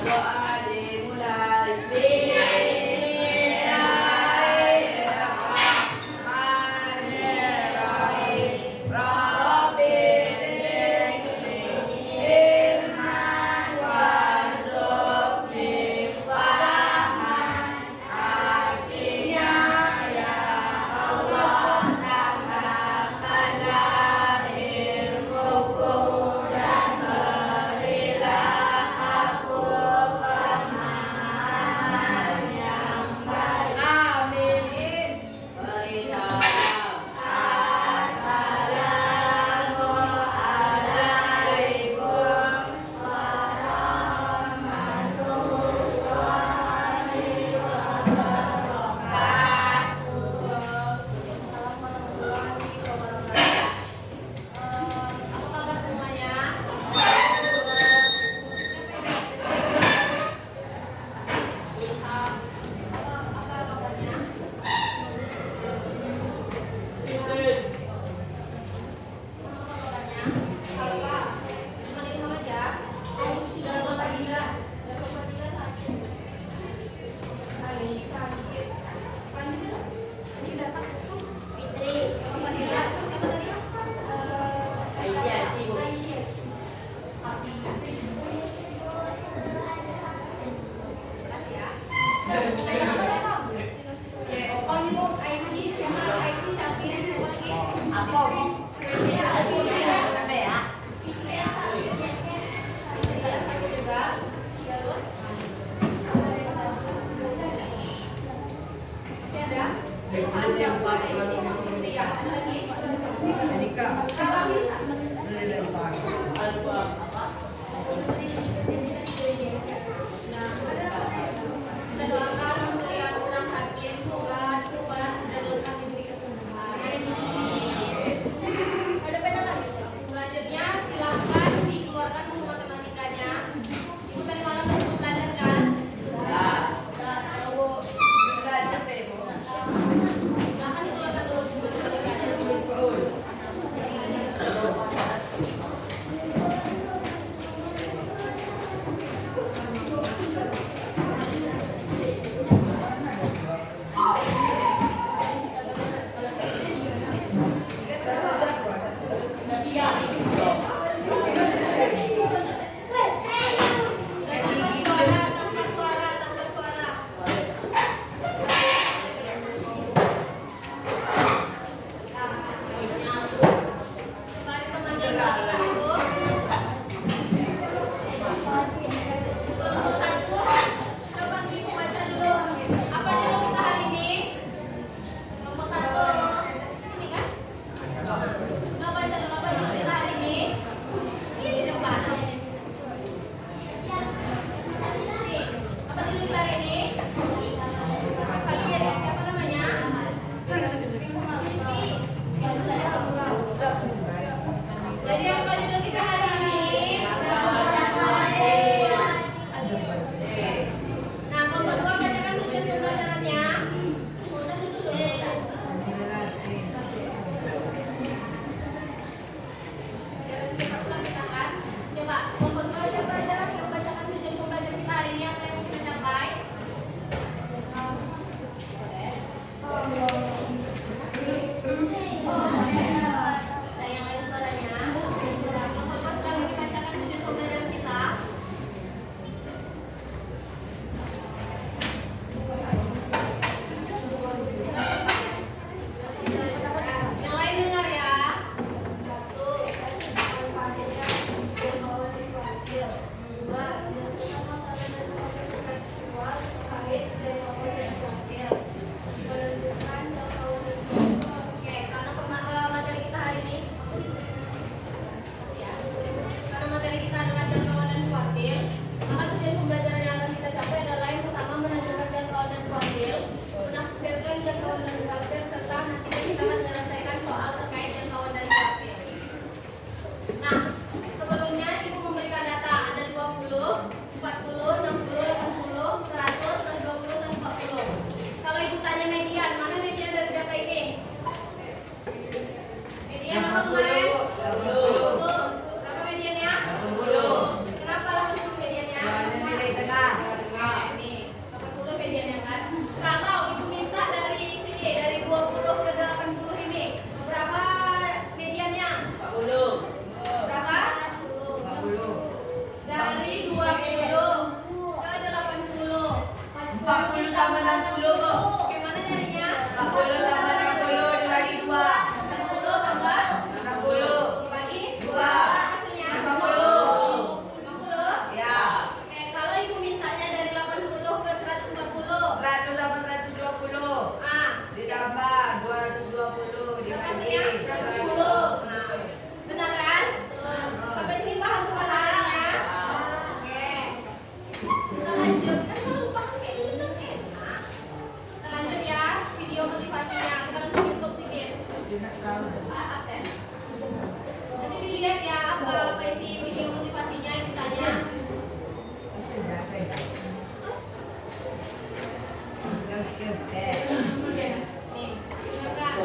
Doa dimulai. Soalnya Nih, 80 mediannya kan. Kalau ibu minta dari sini, dari 20 ke 80 ini, berapa mediannya? 40. Berapa? 40. Dari 20 ke 80. 40 sama 60, Bu. Gimana nyarinya? 40 sama 60 dibagi 2. 80 tambah 60. dibagi 2. hasilnya 50. 50. Ya. Oke, kalau ibu mintanya dari 80 ke 140. 100 sama 120. Ah, Ditambah 220 berapa dibagi hasilnya? 110. 110. Nah, benar kan? Sampai sini paham tuh materinya? Oke. Kita lanjut. Kan kalau paham kayak gitu kan enak. Kita lanjut ya video motivasinya. Kita lanjut YouTube sedikit. Absen. Nanti dilihat ya apa isi video motivasinya yang ditanya. Oke. Nih, dengarkan.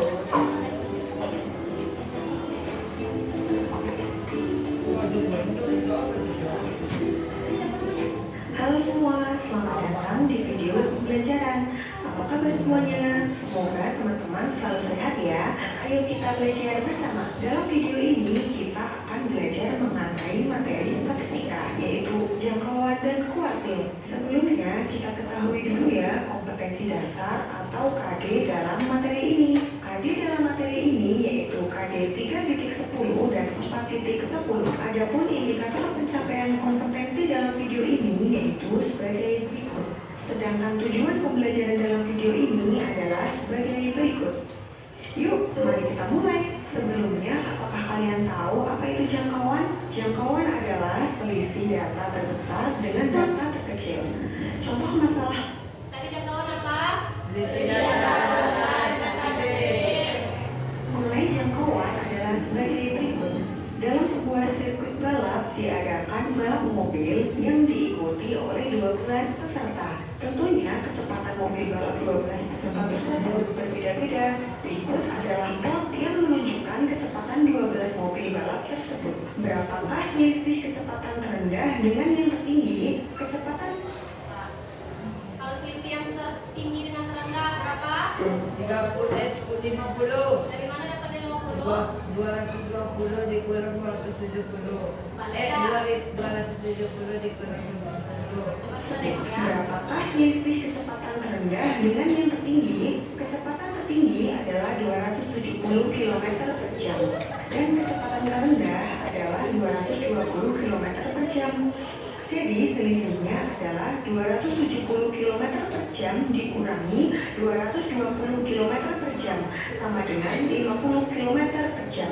Halo semua, selamat datang di video pembelajaran. Apa kabar semuanya? Semoga teman-teman selalu sehat ya. Ayo kita belajar bersama. Dalam video ini kita akan belajar mengenai materi statistika, yaitu jangkauan dan kuartil. Sebelumnya kita ketahui dulu ya kompetensi dasar atau KD dalam materi ini. KD dalam materi ini yaitu KD 3.10 dan 4.10. Adapun indikator pencapaian kompetensi dalam video ini yaitu sebagai berikut. Sedangkan tujuan pembelajaran dalam video ini adalah sebagai berikut. Yuk, mari kita mulai. Sebelumnya, apakah kalian tahu apa itu jangkauan? Jangkauan adalah selisih data terbesar dengan data terkecil. Contoh masalah Tadi jangkauan apa? Selisih data kecil. mengenai jangkauan adalah sebagai berikut. Dalam sebuah sirkuit balap diadakan balap mobil yang diikuti oleh 12 peserta. Tentunya kecepatan mobil balap 12 peserta tersebut berbeda-beda. Berikut adalah plot yang menunjukkan kecepatan 12 mobil balap tersebut. Berapakah selisih kecepatan terendah dengan yang tertinggi? Kecepatan Kalau selisih yang tertinggi dengan terendah berapa? 50. Dari mana dapatnya 50? 220 dikurang 270. 270 dikurang 270. Coba seneng ya. Berapakah selisih kecepatan terendah dengan yang tertinggi? Kecepatan tertinggi adalah 270 km per jam dan kecepatan terendah adalah 220 km per jam. Jadi selisihnya adalah 270 km per jam dikurangi 220 km per jam sama dengan 50 km per jam.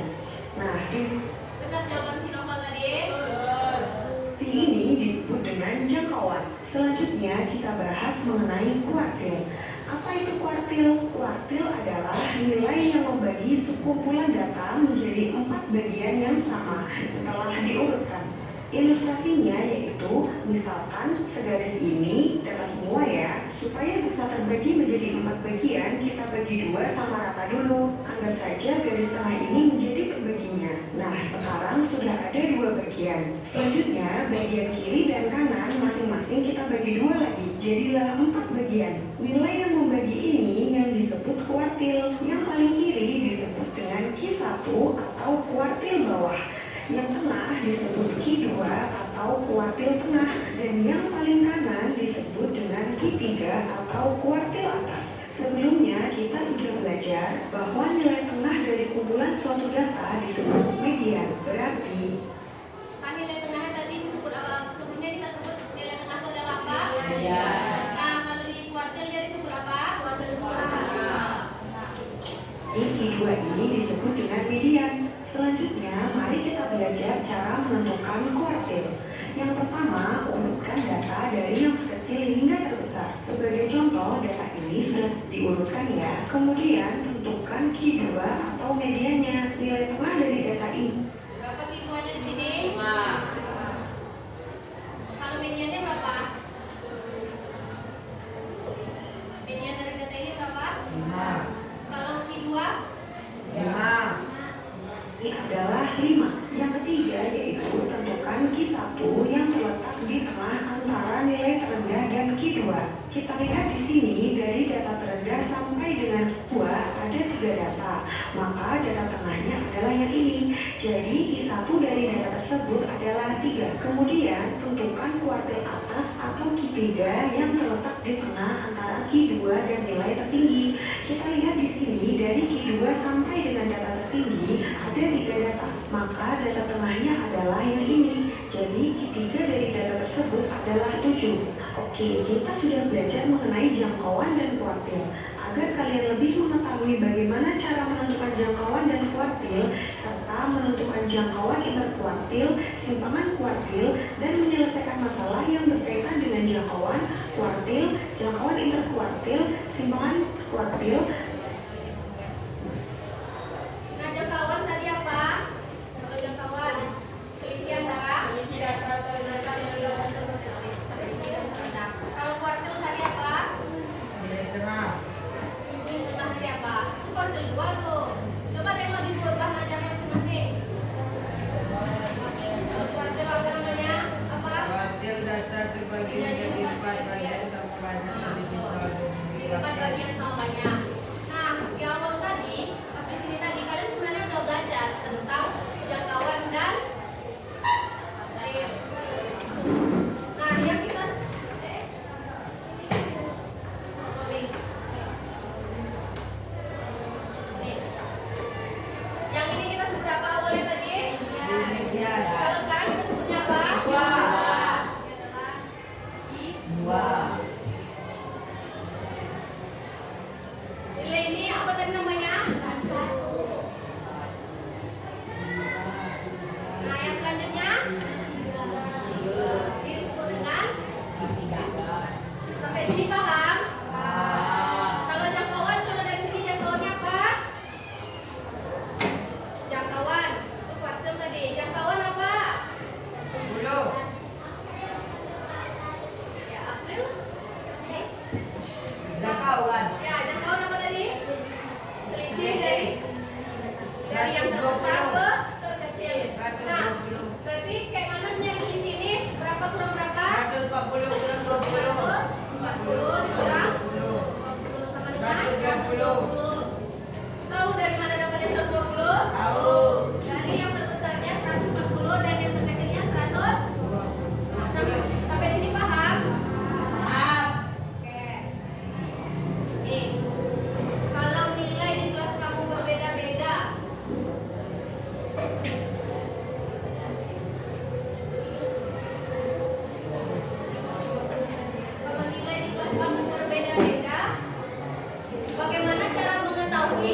Nah, Benar jawaban si Novel tadi. ini disebut dengan jangkauan. Selanjutnya kita bahas mengenai kuartil. Apa itu kuartil? Kuartil adalah nilai yang membagi sekumpulan data menjadi 4 bagian yang sama setelah diurutkan. Ilustrasinya yaitu misalkan segaris ini data semua ya. Supaya bisa terbagi menjadi 4 bagian, kita bagi 2 sama rata dulu. Anggap saja garis tengah ini menjadi pembaginya. Nah, sekarang sudah ada 2 bagian. Selanjutnya, bagian kiri dan kanan masing-masing kita bagi 2 lagi. Jadilah 4 bagian. Nilai yang membagi ini yang disebut kuartil. Yang paling kiri disebut dengan Q1 atau kuartil bawah. Yang tengah disebut Q2 atau kuartil tengah, dan yang paling kanan disebut dengan Q3 atau kuartil atas. Sebelumnya kita sudah belajar bahwa nilai tengah dari kumpulan suatu data disebut median. Berarti Kan nilai tengahnya tadi disebut apa? Sebelumnya kita sebut nilai tengah itu adalah apa? Median. Nah, kalau di kuartil dia disebut apa? Kuartil tengah. Q2 ini disebut dengan median. Selanjutnya, mari kita belajar cara menentukan kuartil. Yang pertama, urutkan data dari yang terkecil hingga terbesar. Sebagai contoh, data ini sudah diurutkan ya. Kemudian, tentukan Q2 atau mediannya, nilai tengah dari data ini. Berapa Q2-nya di sini? 5. Kalau mediannya berapa? Median dari data ini berapa? 5. Kalau Q2? 5. Ini adalah 5. Yang ketiga yaitu tentukan Q1 yang terletak di tengah antara nilai terendah dan Q2. Kita lihat di sini dari data terendah sampai dengan 2 ada 3 data. Maka data tengahnya adalah yang ini. Jadi Q1 dari data tersebut adalah 3. Kemudian tentukan kuartil atas atau Q3 yang terletak di tengah antara Q2 dan nilai tertinggi. Kita lihat di sini dari Q2 sampai dengan data tertinggi ada 3 data. Maka data tengahnya adalah yang ini. Jadi Q3 dari data tersebut adalah 7. Oke, kita sudah belajar mengenai jangkauan dan kuartil. Agar kalian lebih mengetahui bagaimana cara menentukan jangkauan dan kuartil, serta menentukan jangkauan interkuartil, simpangan kuartil, dan menyelesaikan masalah yang berkaitan dengan jangkauan, kuartil, jangkauan interkuartil, simpangan kuartil. Nah, jangkauan tadi apa? Kalau jangkauan selisih antara kalau kuartil tadi apa? Nilai tengah. Ini tengah tadi apa? Itu kuartil 2 tuh. Coba tengok di dua bahan ajarnya masing-masing. Kalau kuartil apa namanya? Apa? Kuartil data terbagi menjadi 4 bagian sama banyak dari siswa Di 4 bagian sama banyak. Nah, di awal tadi, pas di sini tadi kalian sebenarnya udah belajar tentang jangkauan dan kuartil. Nah, yang kita yang ini kita sebut apa awalnya tadi? Median. Kalau sekarang kita sebutnya apa? Dua. Ini adalah Dua. nilai ini apa tadi namanya? Nah, yang selanjutnya ini disebut dengan sampai sini paham? Kalau jangkauan, kalau dari sini jangkauannya apa? Jangkauan itu kuartil tadi. Jangkauan apa? 10. Ya, April. Jangkauan. Ya, jangkauan apa tadi? Selisih dari yang terbesar ke terkecil. Nah, berarti kayak mana nyari selisih ini? Berapa kurang berapa? 140 kurang 20. 140 dikurang 20 sama dengan 120. Tahu dari mana dapatnya 120? Tahu. Dari yang terbesarnya 140 dan yang terkecilnya 100. Nah, sampai sini paham? Maaf. Oke. Nih, kalau nilai di kelas kamu berbeda-beda, kalau nilai di kelas kamu berbeda-beda, bagaimana cara mengetahui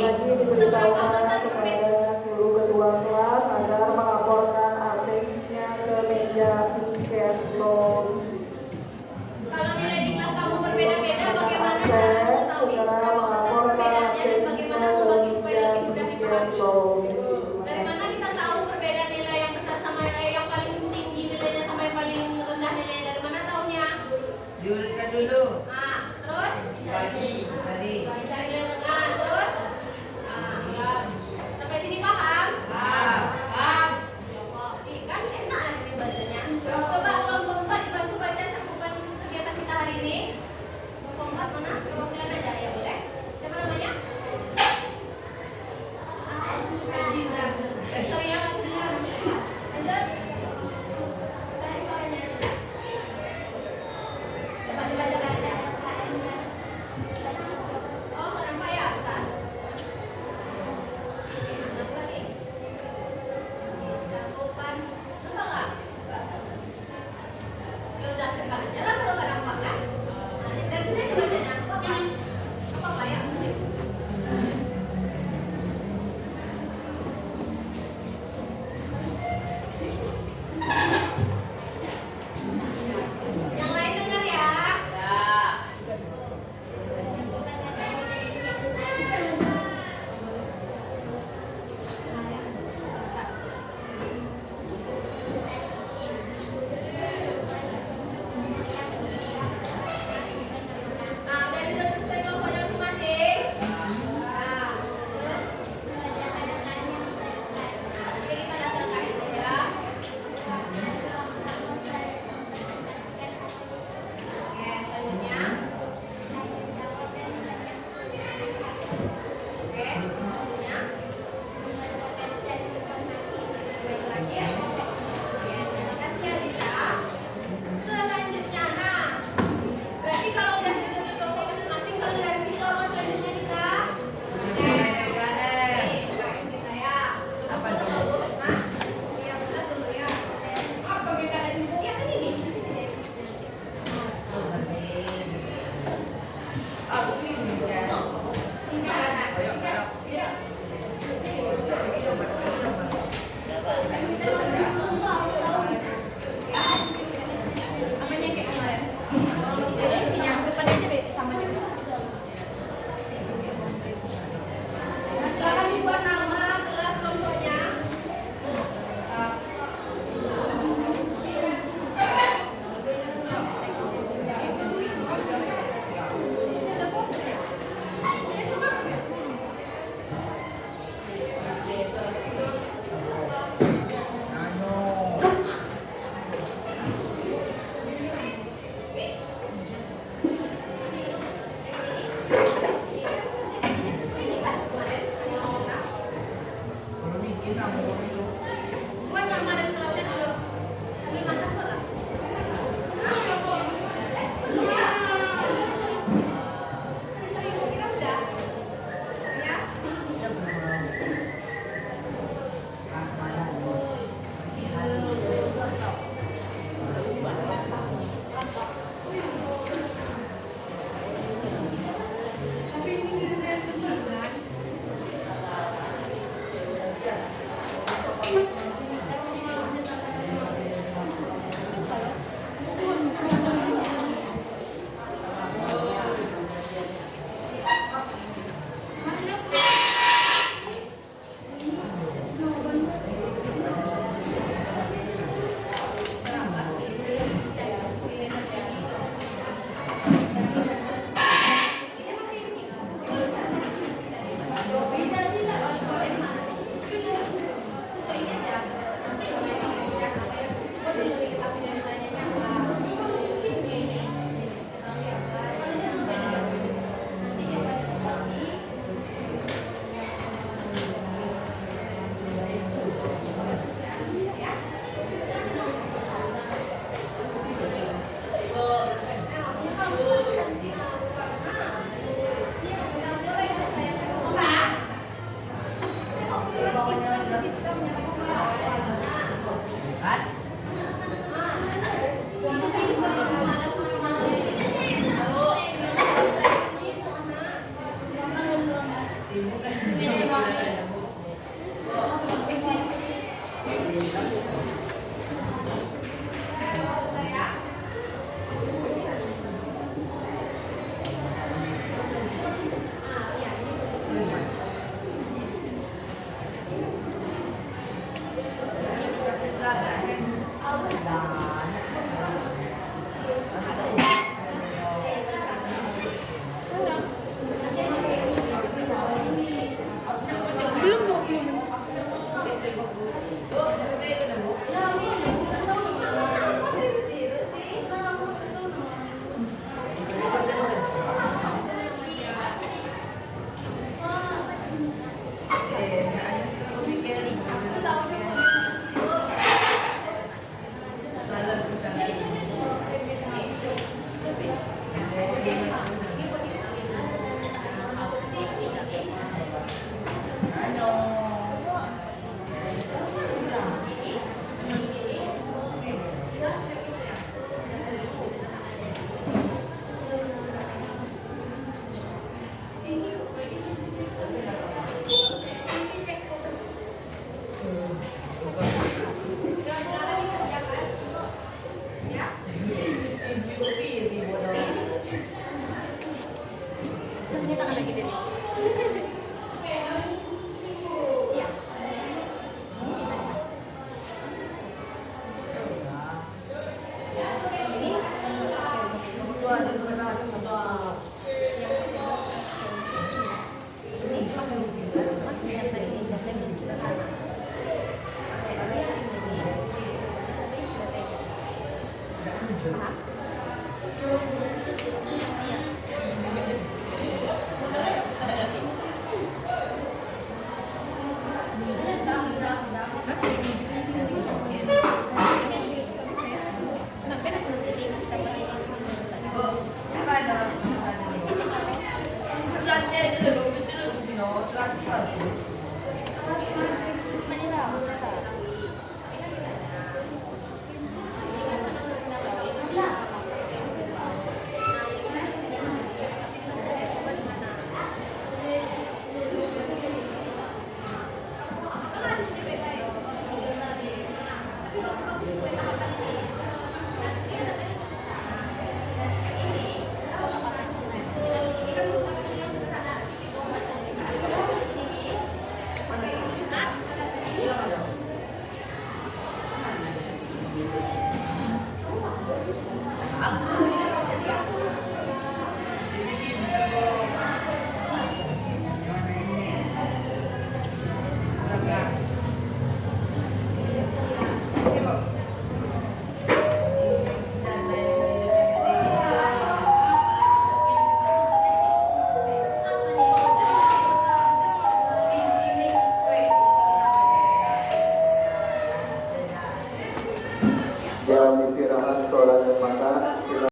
seberapa besar perbedaan? Guru ketua kelas agar melaporkan artinya ke meja tiket loh. Kalau nilai di kelas kamu berbeda-beda, bagaimana cara mengetahui seberapa besar perbedaannya dan bagaimana membagi supaya lebih mudah dipahami? Dari mana kita tahu perbedaan nilai yang besar sama yang paling tinggi nilainya sama yang paling rendah nilainya? Dari mana taunya? Diurutkan dulu. Nah, terus Bagi. Dari. dicari nilai tengah, terus nah, sampai sini paham? Maaf. Ih, kan enak ini bacanya. Coba kelompok 4 dibantu baca cakupan kegiatan kita hari ini. Kelompok 4 mana? Perwakilan aja ya boleh. Siapa namanya? Sorry ya, aku dengar. Lanjut. Saya suaranya. Coba dibacakan aja. Oh, kenapa ya? Dua,